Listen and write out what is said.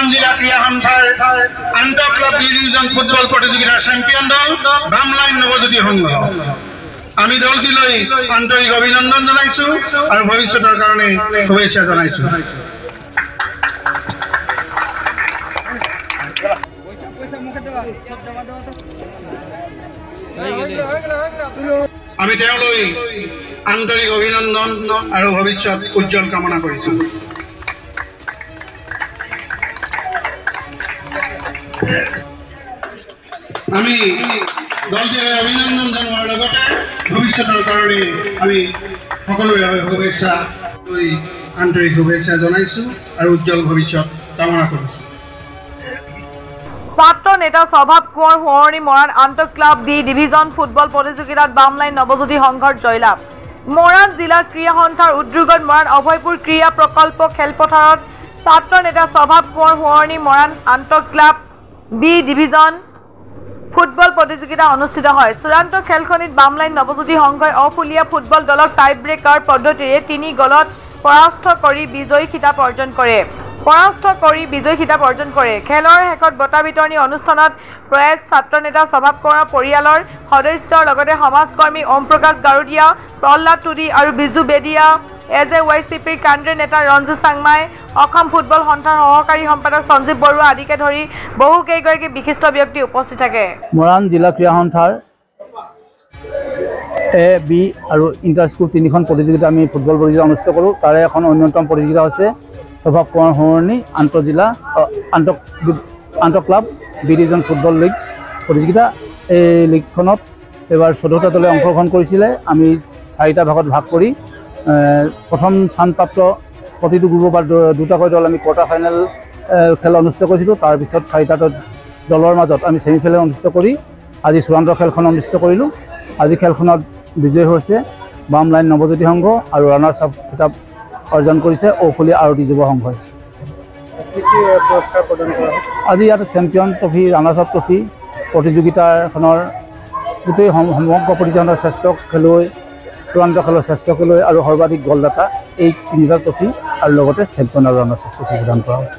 মৰাণ জিলা ক্ৰীড়া সন্থাৰ আন্তঃ ক্লাব বি ডিভিজন ফুটবল প্ৰতিযোগিতাৰ চেম্পিয়ন দল বামলাইন নৱজ্যোতি সংঘ। আমি দলটিলৈ আন্তৰিক অভিনন্দন জনাইছো আৰু ভৱিষ্যতৰ কাৰণে শুভেচ্ছা জনাইছো। আমি তেওঁলৈ আন্তৰিক অভিনন্দন আৰু ভৱিষ্যত উজ্জ্বল কামনা কৰিছো। আমি দলটিলৈ অভিনন্দন জনোৱাৰ লগতে ভৱিষ্যতৰ কাৰণে আমি সকলোৰে শুভেচ্ছা আন্তৰিক শুভেচ্ছা জনাইছো আৰু উজ্জ্বল ভৱিষ্যত কামনা কৰিছো। ছাত্ৰ নেতা স্বভাৱ কোঁৱৰ সোঁৱৰণী মৰাণ আন্তঃ ক্লাব বি ডিভিজন ফুটবল প্ৰতিযোগিতাত বামলাইন নৱজ্যোতি সংঘৰ জয়লাভ। মৰাণ জিলা ক্ৰীড়া সন্থাৰ উদ্যোগত মৰাণ অভয়পুৰ ক্ৰীড়া প্ৰকল্প খেলপথাৰত ছাত্ৰ নেতা স্বভাৱ কোঁৱৰ সোঁৱৰণী মৰাণ আন্তঃ ক্লাব বি ডিভিজন ফুটবল প্ৰতিযোগিতা অনুষ্ঠিত হয়। চূড়ান্ত খেলখনিত বামলাইন নৱজ্যোতি সংঘই অফুলীয়া ফুটবল দলক টাই ব্ৰেকাৰ পদ্ধতিৰে 3 গলত পৰাস্ত কৰি বিজয়ী খিতাপ অৰ্জন কৰে। খেলৰ শেষত বঁটা বিতৰণী অনুষ্ঠানত প্ৰয়াত ছাত্ৰ নেতা স্বভাৱ কোঁৱৰৰ পৰিয়ালৰ সদস্যৰ লগতে সমাজকৰ্মী ওম প্ৰকাশ গাৰুডিয়া, প্ৰহ্লাদ টুডি আৰু বিজু বেদিয়া, AJYCPৰ কেন্দ্ৰীয় নেতা ৰঞ্জু চাংমাই, অসম ফুটবল সন্থাৰ সহকাৰী সম্পাদক সঞ্জীৱ বৰুৱা আদিকে ধৰি বহু কেইগৰাকী বিশিষ্ট ব্যক্তি উপস্থিত থাকে। মৰাণ জিলা ক্ৰীড়া সন্থাৰ A, B আৰু ইণ্টাৰ স্কুল 3খন প্ৰতিযোগিতা আমি ফুটবল প্ৰতিযোগিতা অনুষ্ঠিত কৰোঁ। তাৰে এখন অন্যতম প্ৰতিযোগিতা হৈছে স্বভাৱ কোঁৱৰ সোঁৱৰণী আন্তঃ club B division football league প্ৰতিযোগিতা। এই লীগখনত এইবাৰ 14টা দলে অংশগ্ৰহণ কৰিছিলে। আমি 4টা ভাগত ভাগ কৰি প্ৰথম স্থানপ্ৰাপ্ত প্ৰতিটো গ্ৰুপৰ 2টাকৈ দল আমি কোৱাৰ্টাৰ ফাইনেল খেল অনুষ্ঠিত কৰিছিলোঁ। তাৰপিছত 4টা দলৰ মাজত আমি ছেমিফাইনেল অনুষ্ঠিত কৰি আজি চূড়ান্ত খেলখন অনুষ্ঠিত কৰিলোঁ। আজি খেলখনত বিজয়ী হৈছে বামলাইন নৱজ্যোতি সংঘ আৰু ৰানাৰ্ছ আপ খিতাপ অৰ্জন কৰিছে ঔফুলীয়া আৰতি যুৱ সংঘই। আজি ইয়াতে champion trophy, runners up trophy প্ৰতিযোগিতাখনৰ গোটেই সমগ্ৰ প্ৰতিযোগিতাৰ শ্ৰেষ্ঠ খেলুৱৈ, চূড়ান্ত খেলৰ শ্ৰেষ্ঠ খেলুৱৈ আৰু সৰ্বাধিক গ'লদাতা এই 3টা ট্ৰফি আৰু লগতে চেম্পিয়ন আৰু ৰানাৰ্ছ আপ ট্ৰফি প্ৰদান কৰা হয়।